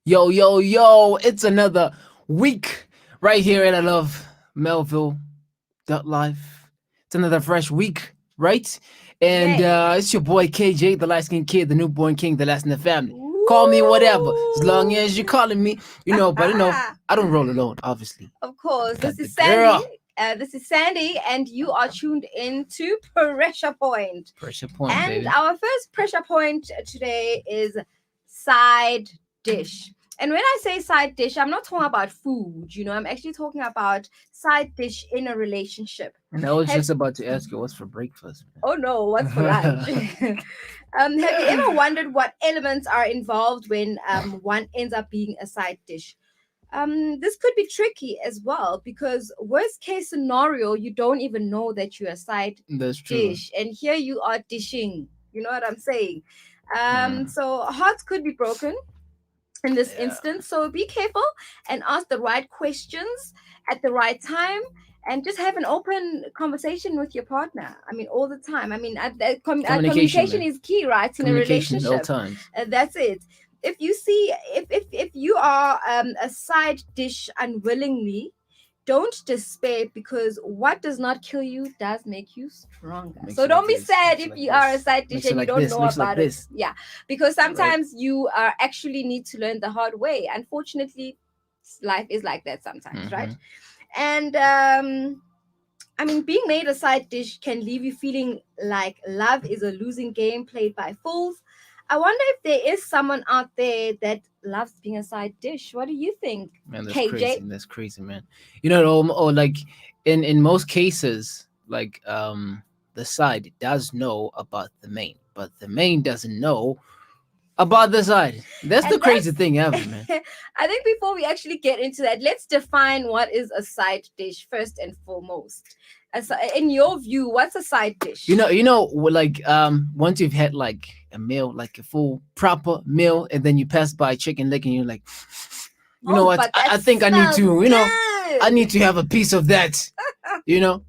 Yo, yo, yo, it's another week right here at I Love Melville Life. It's another fresh week, right? And Yay. it's your boy KJ, the light skinned kid, the newborn king, the last in the family. Call me whatever, as long as you're Woo! calling me, I don't roll alone, obviously. Of course, Got this the is Sandy. girl. And you are tuned into Pressure Point. Pressure point, And baby. our first pressure point today is side dish. And when I say side dish, I'm not talking about food, I'm actually talking about side dish in a relationship. And I was Have just about to ask you what's for breakfast, Oh no, what's for lunch? man. Have you ever wondered what elements are involved when one ends up being a side dish? This could be tricky as well because worst case scenario, you don't even know that you're a side That's true. dish, and here you are dishing. You know what I'm saying? Mm, So hearts could be broken in this yeah. instance. So be careful and ask the right questions at the right time. And just have an open conversation with your partner. I mean, all the time. I mean, Communication, communication man. is key, right, in a Communication at all relationship. times. That's it. If you see, if you are a side dish unwillingly, don't despair because what does not kill you does make you stronger. Makes So it like don't be this. sad Makes it if like you are a this. side dish Makes it and you like don't this. know Makes it like about it. this. Yeah, because Right? sometimes you actually need to learn the hard way. Unfortunately, life is like that sometimes, Mm-hmm. right? And I mean, being made a side dish can leave you feeling like love is a losing game played by fools. I wonder if there is someone out there that loves being a side dish. What do you think, Man, that's crazy. KJ? That's crazy, man. Or like in most cases, like the side does know about the main, but the main doesn't know about the side. That's the And crazy that's, thing ever, man. I think before we actually get into that, let's define what is a side dish first and foremost. In your view, what's a side dish? Like once you've had like a meal, like a full proper meal, and then you pass by chicken leg and you're like, you know Oh, what? but I that think I need smells to, I good. need to have a piece of that, you know.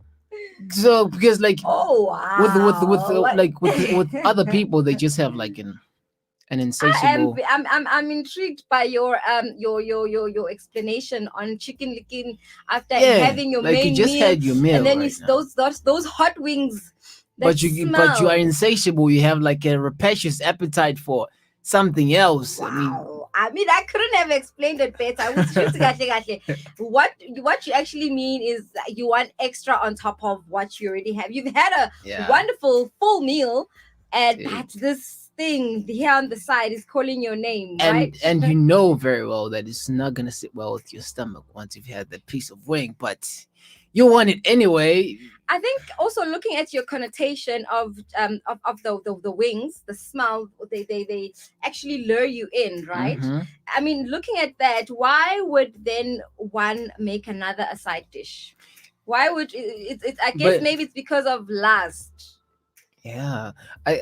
So because like Oh with wow! What? like with other people, they just have like an insatiable. I'm intrigued by your explanation on chicken licking after Yeah, having your like you main just meal, had your and meal then right now. those hot wings that But you are smell. insatiable. You have like a rapacious appetite for something else. I mean, Wow. I mean, I couldn't have explained it better. I was just what you actually mean is that you want extra on top of what you already have. You've had a yeah, wonderful full meal, see, but this thing here on the side is calling your name, right? and you know very well that it's not gonna sit well with your stomach once you've had that piece of wing, but you want it anyway. I think also looking at your connotation of the wings, the smell, they actually lure you in, right? Mm-hmm. I mean, looking at that, why would then one make another a side dish? Why would I guess But maybe it's because of lust yeah, I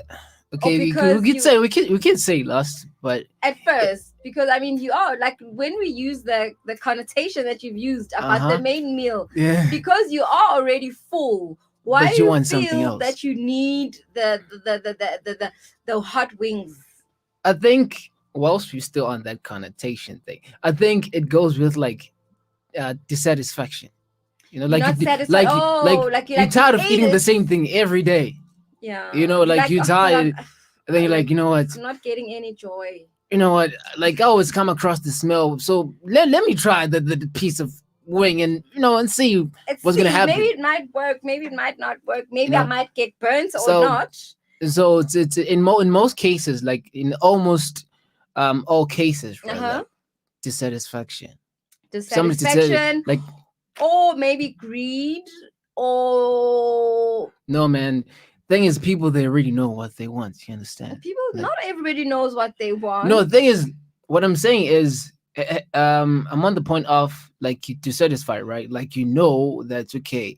or okay. because We could you say we could say lust, but at uh first because I mean you are like when we use the connotation that you've used about the huh, main meal yeah. because you are already full. Why But do you you want something feel else. that you need the hot wings? I think whilst we're still on that connotation thing, I think it goes with like dissatisfaction. You're Like not satisfied. like Oh, you're you've tired of ate eating the it. same thing every day. Yeah, you're Like like, you're oh, but tired, and then you're like, like you know what, I'm not getting any joy. like I always come across the smell. So let me try the piece of wing and and see Let's what's gonna see. Maybe happen. it might work. Maybe it might not work. You Maybe I know. might get burnt or So not. it's in most cases, like in almost all cases, Uh rather huh. dissatisfaction. Somebody to tell you Dissatisfaction like, or maybe greed or no, man. Thing is, people they already know what they want. You understand? people. Like, Not everybody knows what they no. want. The thing is, what I'm saying is, I'm on the point of like you to satisfy, right? Like that's okay.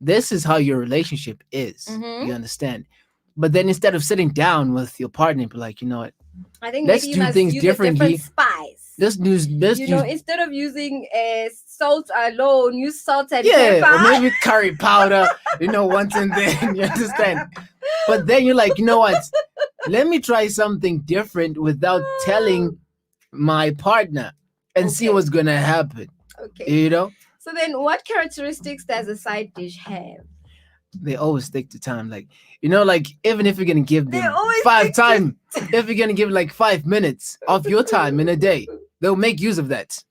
This is how your relationship is. Mm-hmm. You understand? But then instead of sitting down with your partner, be like, you know what? I think maybe Let's you do must things use a different differently. spice. Let's use Instead of using salt alone, use salt and yeah, or pepper. maybe curry powder. Once and then you understand. But then you're like, you know what? Let me try something different without telling my partner and see Okay. what's gonna happen. Okay. You know, So then, what characteristics does a side dish have? they always stick to time. Like, like even if you're gonna give They them always five stick to. time, if you're gonna give like 5 minutes of your time in a day, they'll make use of that.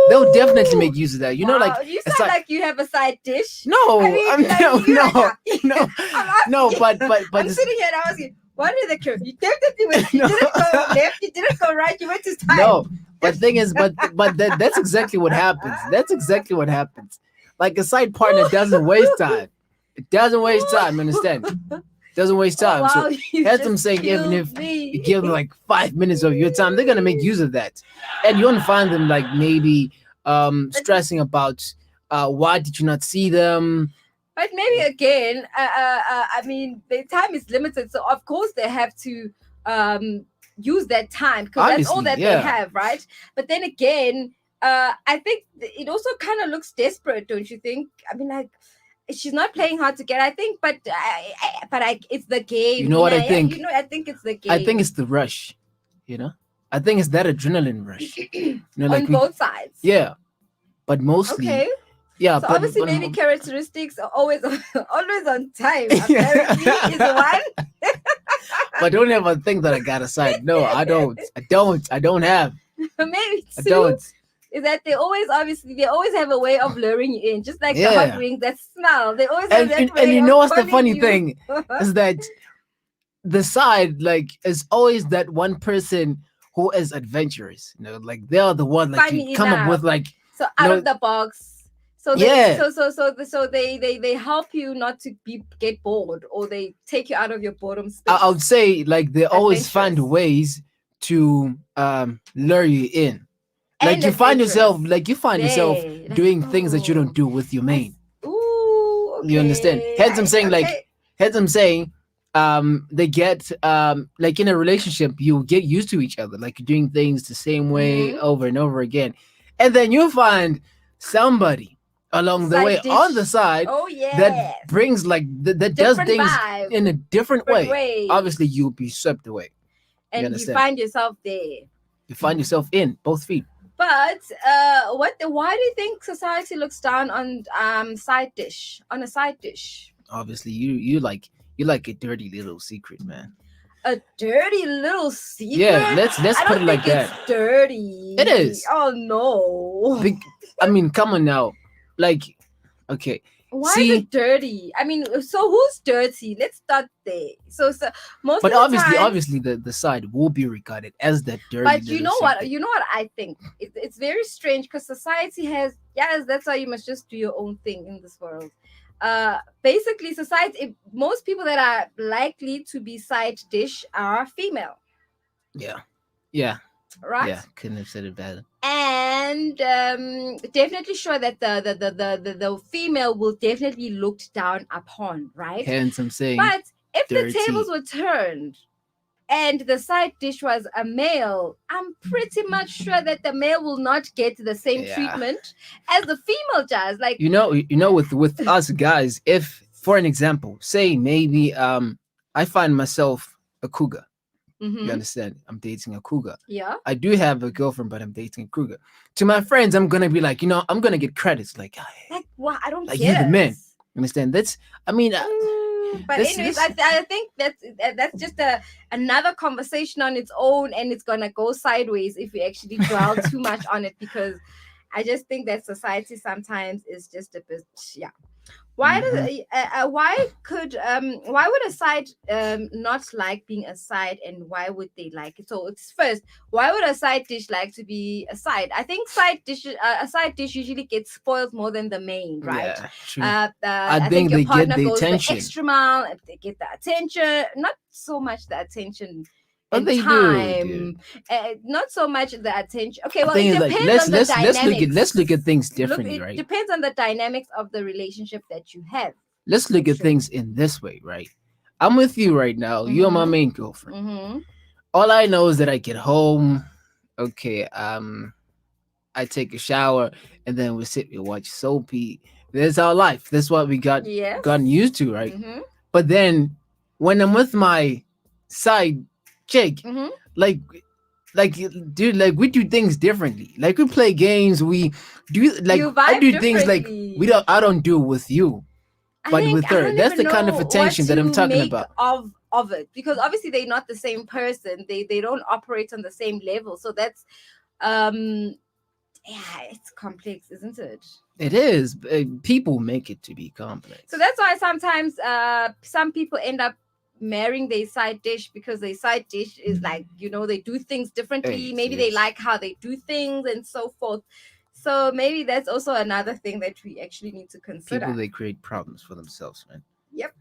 They'll definitely Ooh. make use of that. Wow, Like you it's sound like like you have a side dish. no, I mean, like no, you like no, I'm no, asking. but I'm sitting here and I was like, what is the curve? You definitely went. You no, didn't go left. You didn't go right. You went to time. no. But thing is, that's exactly what happens. That's exactly what happens. Like a side partner doesn't waste time. It doesn't waste time. Understand? Doesn't waste Oh, time. So wow, you as I'm just saying, even killed if me. you give them like 5 minutes of your time, they're gonna make use of that, and you won't find them like maybe stressing about why did you not see them. But maybe again, I mean, the time is limited, so of course they have to use that time because that's all Obviously, that they yeah. have, right? But then again, I think it also kind of looks desperate, don't you think? I mean, like she's not playing hard to get, I think, but it's the game. You know what I Yeah, think? I think it's the game. I think it's the rush. You know, I think it's that adrenaline rush. Like on both sides. yeah, but mostly Okay. yeah. So but obviously, but- maybe characteristics are always always on time. Apparently, is one. but don't ever think that I got a side. No, I don't. I don't have. Maybe I two don't. is that they always have a way of luring you in, just like the Yeah. hot wings that smell. They always have And, that and, way and you of know what's the pulling funny you. thing is that the side like is always that one person who is adventurous. Like they are the one like Funny you come up enough. with like So out No. of the box. So they, Yeah. so they help you not to get bored, or they take you out of your boredom space. I would say like they always find Adventurous. ways to lure you in. Like And you find yourself There. Like, doing things that you oh, don't do with your main. Ooh, okay. You understand? Hence I'm saying like okay. hence I'm saying they get like in a relationship you get used to each other, like you're doing things the same way Mhm. over and over again. And then you find somebody along the Side way dish. on the side Oh yeah. that brings like that does Different things vibe. in a different way. way. Obviously you'll be swept away. And you understand? find yourself there. You find yourself in both feet. But why do you think society looks down on a side dish? Obviously you like a dirty little secret, man. A dirty little secret. Yeah, let's I put don't it like think that. it's dirty. It is. Oh no. I mean, come on now. Like, okay. Why See, is it dirty? I mean, so who's dirty? Let's start there. So most but of the time, obviously the side will be regarded as that dirty. but you little know what? secret. You know what I think? It's very strange because society has, yes, that's why you must just do your own thing in this world. Basically, society, most people that are likely to be side dish are female, Yeah, right? yeah. Couldn't have said it better. And definitely sure that the female will definitely be looked down upon, right? Hence, I'm saying. But if dirty. the tables were turned and the side dish was a male, I'm pretty much sure that the male will not get the same Yeah. treatment as the female does. Like, you know, with us guys, if for an example, say maybe I find myself a cougar. mhm, You understand? I'm dating a cougar. yeah, I do have a girlfriend, but I'm dating a cougar. To my friends, I'm gonna be like, I'm gonna get credits. Like, like what? I don't Like, get you're the it. man. understand? That's, I mean, But this- anyways, this- I think that's just another conversation on its own, and it's gonna go sideways if we actually dwell too much on it, because I just think that society sometimes is just a bit, yeah. Why why would a side not like being a side, and why would they like it? So it's first, why would a side dish like to be a side? I think a side dish usually gets spoiled more than the main, right? Yeah, true. I think your they get partner the goes attention. the extra mile. If they get the attention, not so much the attention. But And they do, time, dude. not so much the attention. Okay, The well, thing it is, like, depends on the let's dynamics. look at things Look, differently, it right? depends on the dynamics of the relationship that you have. Let's look at Sure. things in this way, right? I'm with you right now. You're my Mhm. main girlfriend. Mm-hmm. All I know is that I get home. Okay, I take a shower, and then we sit, we watch soapy. That's our life. That's what we Yes. gotten used to, right? Mm-hmm. But then when I'm with my side chick, Mm-hmm. like like, dude, like we do things differently. Like we play games, we do like You I vibe do things like differently. I don't do with you, I but think with I her. don't That's even the kind of know what attention that I'm to talking make about. of it, because obviously they're not the same person. They don't operate on the same level. So that's um yeah, it's complex, isn't it? It is. People make it to be So complex. that's why sometimes some people end up marrying their side dish, because their side dish is like, they do things differently. Hey, Maybe they sis. like how they do things and so forth. So maybe that's also another thing that we actually need to People, consider. they create problems for themselves, man. Yep.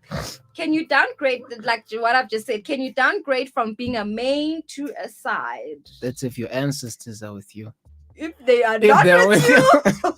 Can you downgrade, like what I've just said? Can you downgrade from being a main to a side That's if your ancestors are with you. if they are If not they're with with you, you?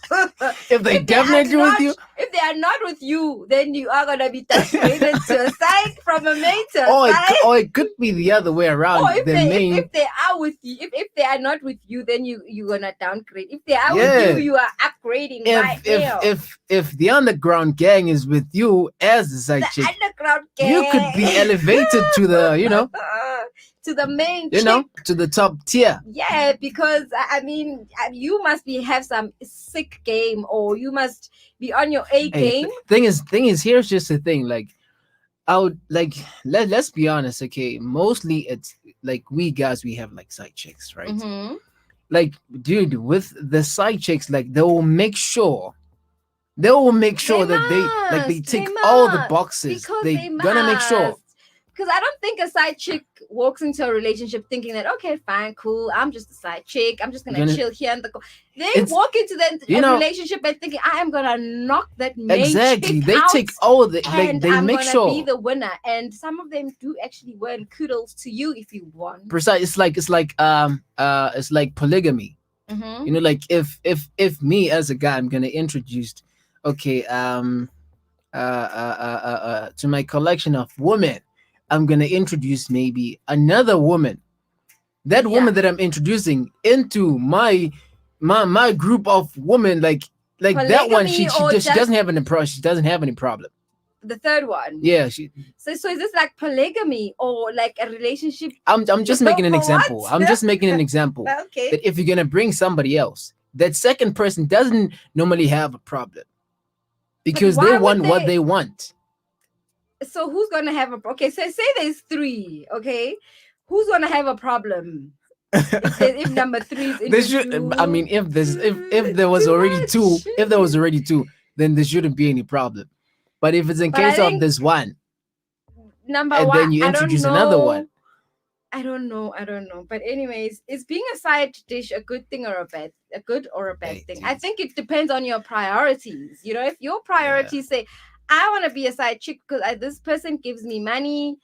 if they definitely with you, If they are not with you, then you are gonna be downgraded to a side, from a main to a or side. it could be the other way around. Or if The they main, if they are with you, if they are not with you, then you're gonna downgrade. If they are with yeah. you, you are upgrading right now. If the underground gang is with you as the side The chick, underground you could be gang. elevated to the To the main chick. to the top tier. Yeah, because I mean, you must have some sick game, or you must be on your A Hey, game. thing is, here's just the thing. Like, I would like let's be honest, okay? Mostly it's like we guys, we have like side chicks, right? Mm-hmm. Like, dude, with the side chicks, like they will make sure that they tick all the boxes. Because They they gonna make sure. must. Because I don't think a side chick walks into a relationship thinking that, okay, fine, cool, I'm just a side chick, I'm just gonna chill here in the they It's- walk into you a know- relationship and thinking, I am gonna knock that main Exactly. chick They out, take all the and they I'm make gonna sure. be the winner. And some of them do actually win. Kudos to you if you won. Precise. It's like polygamy. Mm-hmm. You know, like if me as a guy, I'm gonna introduce, okay, to my collection of women, I'm gonna introduce maybe another woman. That woman that I'm introducing into my group of women, like that one, she doesn't have any problem. She doesn't have any problem. The third one. Yeah, So is this like polygamy or like a relationship? I'm just making an example. What? I'm just making an example. Okay. That if you're gonna bring somebody else, that second person doesn't normally have a problem because they want what they want. So who's gonna have a okay? So say there's three. Okay, who's gonna have a problem? If number three is I mean, if there was already two, then there shouldn't be any problem. But if it's in case of this one, number and one, then you introduce another one. I don't know. But anyways, is being a side dish a good thing or a bad thing? I think it depends on your priorities. You know, if your priorities say, I want to be a side chick because this person gives me money,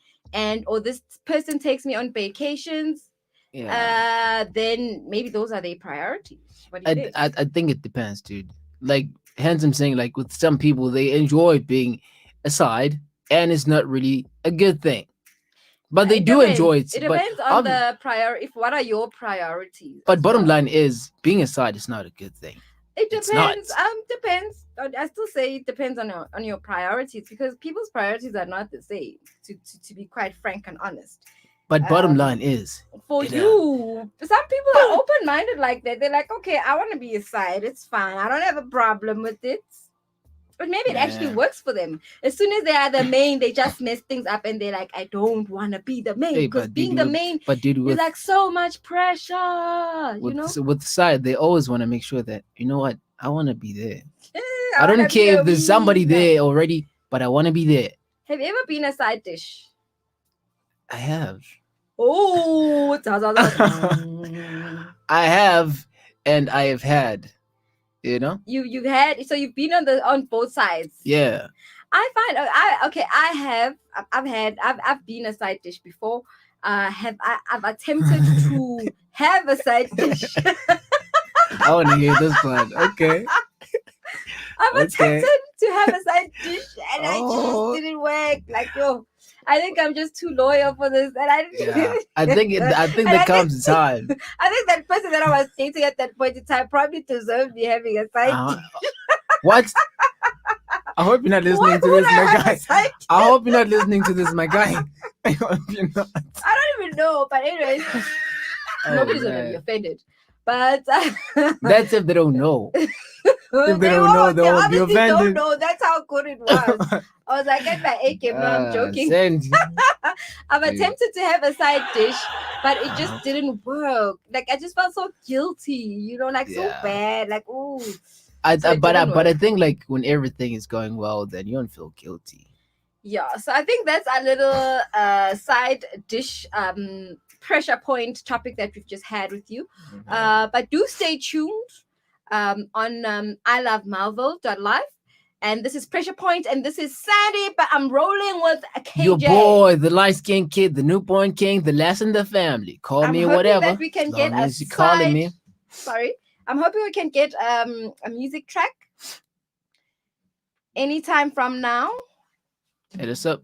or this person takes me on vacations, then maybe those are their priorities. What do you think? I think it depends, dude. Like, hence I'm saying, like, with some people, they enjoy being aside, and it's not really a good thing. But they do enjoy it. It depends on the priority. What are your priorities? But bottom line is, being aside is not a good thing. It depends. Depends. I still say it depends on your priorities, because people's priorities are not the same. To be quite frank and honest. But bottom line is, for you, some people are open-minded like that. They're like, okay, I want to be aside. It's fine. I don't have a problem with it. But maybe it actually works for them. As soon as they are the main, they just mess things up, and they're like, I don't want to be the main, because being the main is like so much pressure. With the side, they always want to make sure that, you know what, I want to be there. I don't care if there's somebody there already, but I want to be there. Have you ever been a side dish? I have. Oh, I have, and I have had. You know, you've had, so you've been on both sides. Yeah, I've been a side dish before. I've attempted to have a side dish. I want to hear this part. Okay. I've attempted to have a side dish, and I just didn't work. Like, I think I'm just too loyal for this, and I didn't. Yeah, I think there comes a time. I think that person that I was dating at that point in time probably deserved me having a side dish. What? I hope you're not listening to this, my guy. I hope you're not listening to this, my guy. I hope you're not. I don't even know, but anyways. Oh Nobody's gonna be man, offended. But that's if they don't know. If they they don't know, won't. they They won't be obviously don't offended. know. That's how good it was. I was like, get my A game. No, I'm joking. Send. I've Dude. attempted to have a side dish, but it just Uh-huh. didn't work. Like I just felt so guilty, like so Yeah. bad. Like, oh, so it But didn't I work. think like when everything is going well, then you don't feel guilty. Yeah, so I think that's our little side dish pressure point topic that we've just had with you. Mhm. But do stay tuned on I Love Marvel.live. And this is Pressure Point, and this is Sandy, but I'm rolling with a Your KJ. boy, the light skinned kid, the newborn king, the last in the family. Call I'm me hoping whatever, that we as can get long a as you're calling side. me. Sorry, I'm hoping we can get a music track anytime from now. Hit us up.